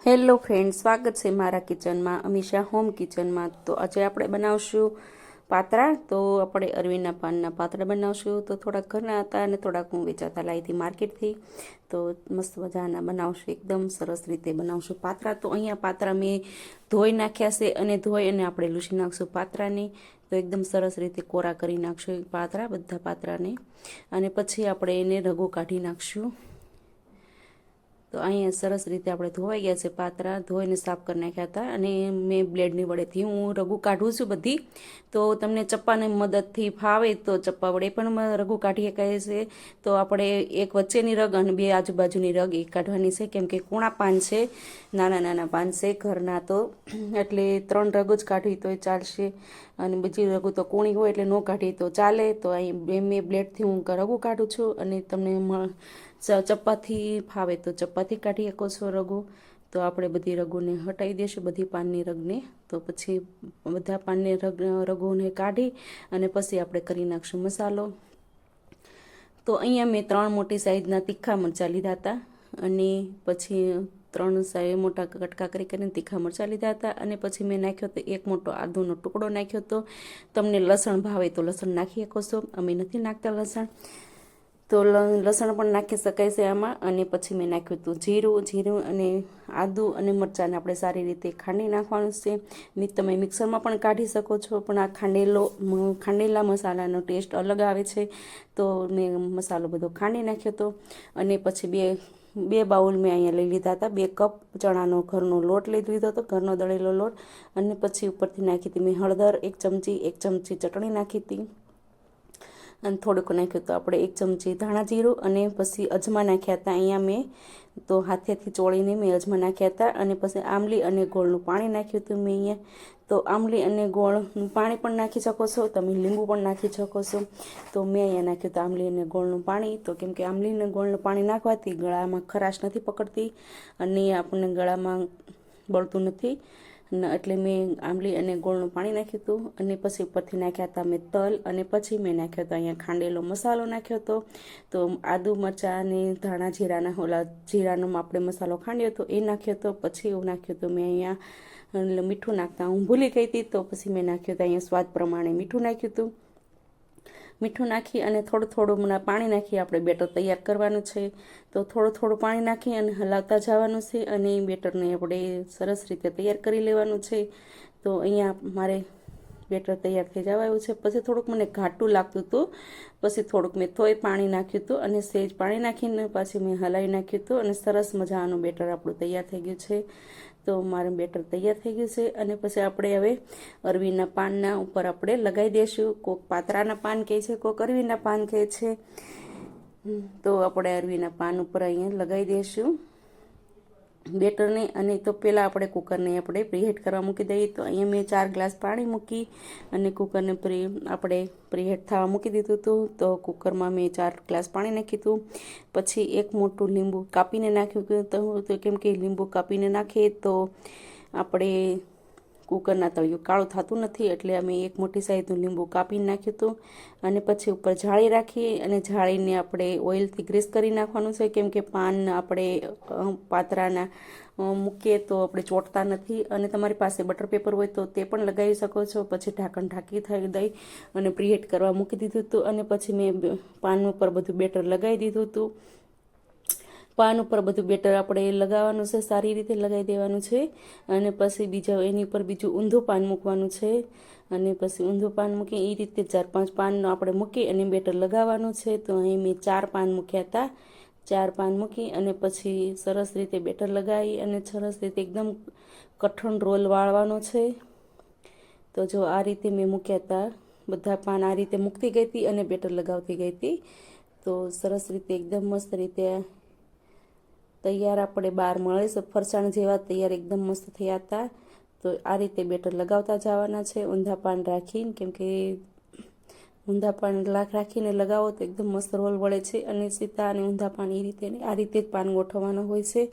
Hello friend, સ્વાગત છે મારા કિચનમાં, અમીષા હોમ કિચનમાં। તો આજે આપણે બનાવશું પાતરા। તો આપણે અરવીના પાનના પાતરા બનાવશું। તો થોડાક ઘરના હતા અને થોડાક હું વેચાતા લાવી હતી માર્કેટથી। તો મસ્ત મજાના બનાવશું, એકદમ સરસ રીતે બનાવશું પાતરા। તો અહીંયા પાતરા મેં ધોઈ નાખ્યા છે અને ધોઈ અને આપણે લૂછી નાખશું પાતરાને। તો એકદમ સરસ રીતે કોરા કરી નાખશું પાતરા, બધા પાતરાને, અને પછી આપણે એને રગો કાઢી નાખશું। તો અહીંયા સરસ રીતે આપણે ધોવાઈ ગયા છે પાતરા, ધોઈને સાફ કરી નાખ્યા હતા અને મેં બ્લેડની વડેથી હું રગું કાઢું છું બધી। તો તમને ચપ્પાની મદદથી ફાવે તો ચપ્પા વડે પણ રગું કાઢી શકાય છે। તો આપણે એક વચ્ચેની રગ અને બે આજુબાજુની રગ એ કાઢવાની છે, કેમ કે કૂણા પાન છે, નાના નાના પાન છે ઘરના, તો એટલે 3 રગ જ કાઢવી તોય ચાલશે, અને બીજી રગું તો કૂણી હોય એટલે ન કાઢી તો ચાલે। તો અહીં મેં બ્લેડથી હું રગું કાઢું છું, અને તમને ચપ્પાથી ફાવે તો ચપ્પાથી કાઢી શકો છો રગો। તો આપણે બધી રગોને હટાવી દઈશું, બધી પાનની રગને। તો પછી બધા પાનની રગોને કાઢી અને પછી આપણે કરી નાખશું મસાલો। તો અહીંયા મેં 3 મોટી સાઈઝના તીખા મરચાં લીધા હતા, અને પછી 3 મોટા કટકા કરીને તીખા મરચાં લીધા હતા, અને પછી મેં નાખ્યો તો એક મોટો આદુનો ટુકડો નાખ્યો હતો। તમને લસણ ભાવે તો લસણ નાખી શકો છો, અમે નથી નાખતા લસણ, તો લસણ પણ નાખી શકાય છે આમાં। અને પછી મેં નાખ્યું હતું જીરું અને આદુ અને મરચાંને આપણે સારી રીતે ખાંડી નાખવાનું છે। તમે મિક્સરમાં પણ કાઢી શકો છો, પણ આ ખાંડેલા મસાલાનો ટેસ્ટ અલગ આવે છે। તો મેં મસાલો બધો ખાંડી નાખ્યો હતો, અને પછી બે બાઉલ મેં અહીંયા લઈ લીધા હતા, 2 કપ ચણાનો ઘરનો લોટ લઈ લીધો હતો, ઘરનો દળેલો લોટ। અને પછી ઉપરથી નાખી હતી મેં હળદર 1 ચમચી, 1 ચમચી ચટણી નાખી હતી, અને થોડુંક નાખ્યું તો આપણે 1 ચમચી ધાણા જીરું, અને પછી અજમા નાખ્યા હતા અહીંયા મેં, તો હાથેથી ચોળીને મેં અજમા નાખ્યા હતા। અને પછી આંબલી અને ગોળનું પાણી નાખ્યું હતું મેં અહીંયા। તો આંબલી અને ગોળનું પાણી પણ નાખી શકો છો, તમે લીંબુ પણ નાખી શકો છો। તો મેં અહીંયા નાખ્યું હતું આંબલી અને ગોળનું પાણી, તો કેમ કે આંબલી અને ગોળનું પાણી નાખવાથી ગળામાં ખરાશ નથી પકડતી અને આપણને ગળામાં બળતું નથી, એટલે મેં આંબલી અને ગોળનું પાણી નાખ્યું હતું। અને પછી ઉપરથી નાખ્યા હતા મેં તલ, અને પછી મેં નાખ્યો હતો અહીંયા ખાંડેલો મસાલો નાખ્યો હતો। તો આદુ મરચાં અને ધાણા જીરાનો આપણે મસાલો ખાંડ્યો હતો એ નાખ્યો હતો। પછી એવું નાખ્યું હતું મેં અહીંયા મીઠું નાખતા હું ભૂલી ગઈ હતી, તો પછી મેં નાખ્યું હતું અહીંયા સ્વાદ પ્રમાણે મીઠું નાખ્યું હતું। મીઠું નાખી અને થોડું પાણી નાખી આપણે બેટર તૈયાર કરવાનું છે। તો થોડું પાણી નાખી અને હલાવતા જવાનું છે, અને બેટરને આપણે સરસ રીતે તૈયાર કરી લેવાનું છે। તો અહીંયા મારે બેટર તૈયાર થઈ જવા આવ્યું છે। પછી થોડુંક મને ઘાટું લાગતું હતું, પછી થોડુંક મેં પાણી નાખ્યું હતું, અને સહેજ પાણી નાખીને પાછી મેં હલાવી નાખ્યું હતું, અને સરસ મજાનું બેટર આપણું તૈયાર થઈ ગયું છે। તો મારું બેટર તૈયાર થઈ ગયું છે, અને પછી આપણે હવે અરવીના પાનના ઉપર આપણે લગાવી દઈશું। કોક પાતરાના પાન કહે છે, કોક અરવીના પાન કહે છે। તો આપણે અરવીના પાન ઉપર અહીંયા લગાવી દઈશું બેટરને। અને તો પહેલાં આપણે કુકરને આપણે પ્રીહીટ કરવા મૂકી દઈએ। તો અહીંયા મેં 4 ગ્લાસ પાણી મૂકી અને કુકરને આપણે પ્રીહીટ થવા મૂકી દીધું હતું। તો કુકરમાં મેં 4 ગ્લાસ પાણી નાખ્યું હતું, પછી 1 મોટું લીંબુ કાપીને નાખ્યું હતું। તો કેમ કે લીંબુ કાપીને નાખીએ તો આપણે કુકરના તળિયું કાળું થતું નથી, એટલે અમે 1 મોટી સાઈઝનું લીંબુ કાપીને નાખ્યું હતું। અને પછી ઉપર જાળી રાખી, અને જાળીને આપણે ઓઇલથી ગ્રીસ કરી નાખવાનું છે, કેમ કે પાન આપણે પાતરાના મૂકીએ તો આપણે ચોંટતા નથી। અને તમારી પાસે બટર પેપર હોય તો તે પણ લગાવી શકો છો। પછી ઢાંકણ ઢાંકી થઈ દઈ અને પ્રીહીટ કરવા મૂકી દીધું હતું, અને પછી મેં પાન ઉપર બધું બેટર લગાવી દીધું હતું। પાન ઉપર બધું બેટર આપણે લગાવવાનું છે, સારી રીતે લગાવી દેવાનું છે। અને પછી એની ઉપર બીજું ઊંધું પાન મૂકવાનું છે, અને પછી ઊંધું પાન મૂકી એ રીતે 4-5 પાન આપણે મૂકી અને બેટર લગાવવાનું છે। તો અહીં મેં 4 પાન મૂક્યા હતા, 4 પાન મૂકી અને પછી સરસ રીતે બેટર લગાવી અને સરસ રીતે એકદમ કઠણ રોલ વાળવાનો છે। તો જો આ રીતે મેં મૂક્યા હતા, બધા પાન આ રીતે મૂકતી ગઈ હતી અને બેટર લગાવતી ગઈ હતી। તો સરસ રીતે એકદમ મસ્ત રીતે તૈયાર આપણે બહાર મળે છે ફરસાણ જેવા તૈયાર એકદમ મસ્ત થયા હતા। તો આ રીતે બેટર લગાવતા જવાના છે ઊંધા પાન રાખીને, કેમ કે ઊંધા પાન રાખીને લગાવો તો એકદમ મસ્ત રોલ વળે છે। અને સીધા અને ઊંધા પાન આ રીતે જ પાન ગોઠવવાનો હોય છે,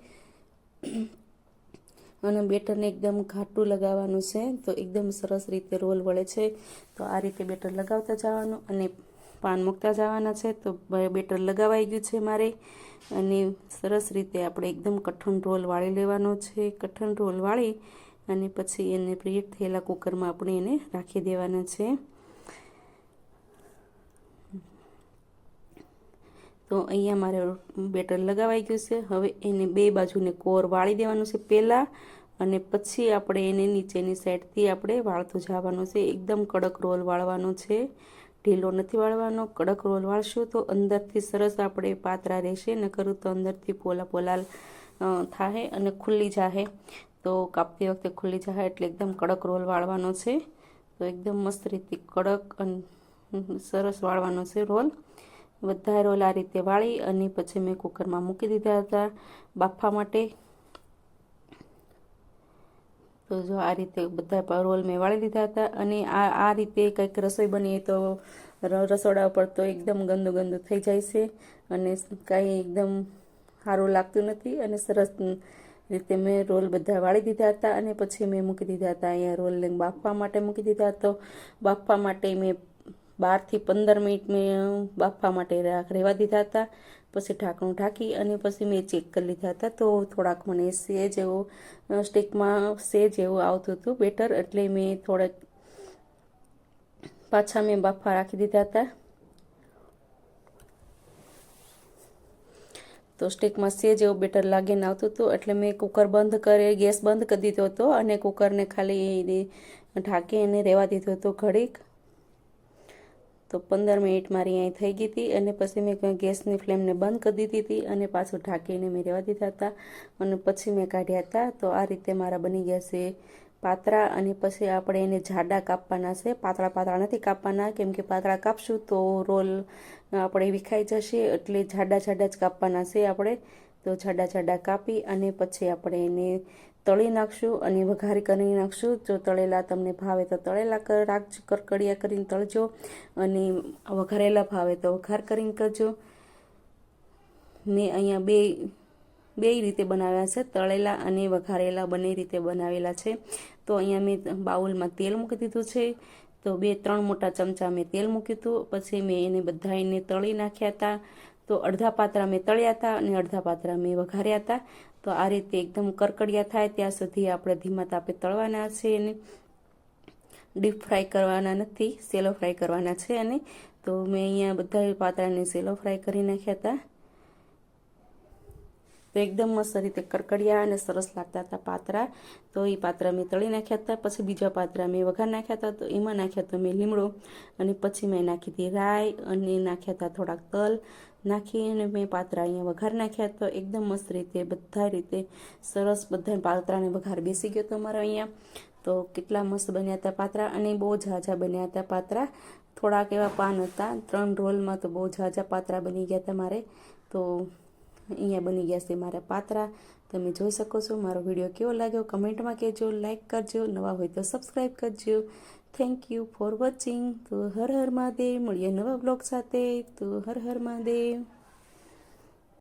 અને બેટરને એકદમ ઘાટું લગાવવાનું છે, તો એકદમ સરસ રીતે રોલ વળે છે। તો આ રીતે બેટર લગાવતા જવાનું, અને પાન મૂકતા જવાના છે. તો બેટર લગાવાઈ ગયું છે મારે, અને સરસ રીતે આપણે એકદમ કઠણ રોલ વાળી લેવાનો છે. કઠણ રોલ વાળી અને પછી એને પ્રીહીટ થયેલા કુકરમાં આપણે એને રાખી દેવાના છે. તો અહીંયા મારે બેટર લગાવાઈ ગયું છે. હવે એને બે બાજુને કોર વાળી દેવાનું છે પહેલાં, અને પછી આપણે એને નીચેની સાઈડથી આપણે વાળતું જવાનું છે. એકદમ કડક રોલ વાળવાનો છે, ઢીલો નથી વાળવાનો. કડક રોલ વાળશું તો અંદરથી સરસ આપણે પાતરા રહેશે, ન કરું તો અંદરથી પોલા પોલા થાય અને ખુલ્લી જાહે, તો કાપતી વખતે ખુલ્લી જાહે. એટલે એકદમ કડક રોલ વાળવાનો છે. તો એકદમ મસ્ત રીતે કડક અને સરસ વાળવાનો છે રોલ. બધા રોલ આ રીતે વાળી અને પછી મેં કુકરમાં મૂકી દીધા હતા બાફવા માટે. તો જો આ રીતે બધા રોલ મેં વાળી દીધા હતા. અને આ રીતે કંઈક રસોઈ બનીએ તો રસોડા ઉપર તો એકદમ ગંદુ ગંદુ થઈ જાય છે, અને કાંઈ એકદમ સારું લાગતું નથી. અને સરસ રીતે મેં રોલ બધા વાળી દીધા હતા, અને પછી મેં મૂકી દીધા હતા અહીંયા રોલને બાફવા માટે મૂકી દીધા. તો બાફવા માટે મેં 12 થી 15 મિનિટ મેં બાફવા માટે રહેવા દીધા હતા. પછી ઢાંકણું ઢાંકી અને પછી મેં ચેક કરી લીધા હતા. તો થોડાક મને સેજ એવું સ્ટીકમાં સેજ એવું આવતું હતું બેટર, એટલે મેં થોડાક પાછા મેં બાફવા રાખી દીધા હતા. તો સ્ટીકમાં સેજ એવું બેટર લાગીને આવતું હતું, એટલે મેં કુકર બંધ કરી, ગેસ બંધ કરી દીધો હતો અને કુકરને ખાલી ઢાંકી અને રહેવા દીધો હતો ઘડીક. તો 15 મિનિટ મારી અહીં થઈ ગઈ હતી, અને પછી મેં ગેસની ફ્લેમને બંધ કરી દીધી હતી અને પાછું ઢાંકીને મેં રહેવા દીધા હતા, અને પછી મેં કાઢ્યા હતા. તો આ રીતે મારા બની ગયા છે પાતરા. અને પછી આપણે એને જાડા કાપવાના છે, પાતળા પાતળા નથી કાપવાના, કેમ કે પાતળા કાપશું તો રોલ આપણે વિખાઈ જશે, એટલે જાડા જાડા જ કાપવાના છે આપણે. તો જાડા જાડા કાપી અને પછી આપણે એને તળી નાખશું અને વઘાર કરી નાખશું. જો તળેલા તમને ભાવે તો તળેલા રાખજો, કરકડિયા કરીને તળજો, અને વઘારેલા ભાવે તો વઘાર કરીને કરજો. મેં અહીંયા બે રીતે બનાવ્યા છે, તળેલા અને વઘારેલા બંને રીતે બનાવેલા છે. તો અહીંયા મેં બાઉલમાં તેલ મૂકી દીધું છે. તો 2-3 મોટા ચમચા મેં તેલ મૂક્યું હતું. પછી મેં એને બધા એને તળી નાખ્યા હતા. તો અડધા પાતરા મેં તળ્યા હતા અને અડધા પાતરા મેં વઘાર્યા હતા. તો આ રીતે એકદમ કરકડિયા થાય ત્યાં સુધી આપણે ધીમા તાપે તળવાના છે. એને ડીપ ફ્રાય કરવાના નથી, સેલો ફ્રાય કરવાના છે. અને તો મેં અહીંયા બધા પાતરાને સેલો ફ્રાય કરી નાખ્યા હતા. તો એકદમ મસ્ત રીતે કરકડિયા અને સરસ લાગતા હતા પાતરા. તો એ પાતરા મેં તળી નાખ્યા હતા. પછી બીજા પાતરા મેં વઘાર નાખ્યા હતા. તો એમાં નાખ્યા હતા મેં લીમડો, અને પછી મેં નાખી હતી રાઈ, અને નાખ્યા હતા થોડાક તલ નાખી, અને મેં પાતરા અહીંયા વઘાર નાખ્યા. તો એકદમ મસ્ત રીતે બધા રીતે સરસ બધા પાતરાને વઘાર બેસી ગયો હતો મારો અહીંયા. તો કેટલા મસ્ત બન્યા હતા પાતરા, અને બહુ ઝાઝા બન્યા હતા પાતરા. થોડાક એવા પાન હતા, 3 રોલમાં તો બહુ ઝાઝા પાતરા બની ગયા હતા મારે. તો અહીંયા બની ગયા છે મારા પાતરા. તમે જોઈ શકો છો. મારો વિડીયો કેવો લાગ્યો કમેન્ટમાં કહેજો, લાઈક કરજો, નવા હોય તો સબસ્ક્રાઈબ કરજો. Thank you for watching. તો હર હર મહાદેવ. મળીએ નવા બ્લોગ સાથે. તો હર હર મહાદેવ.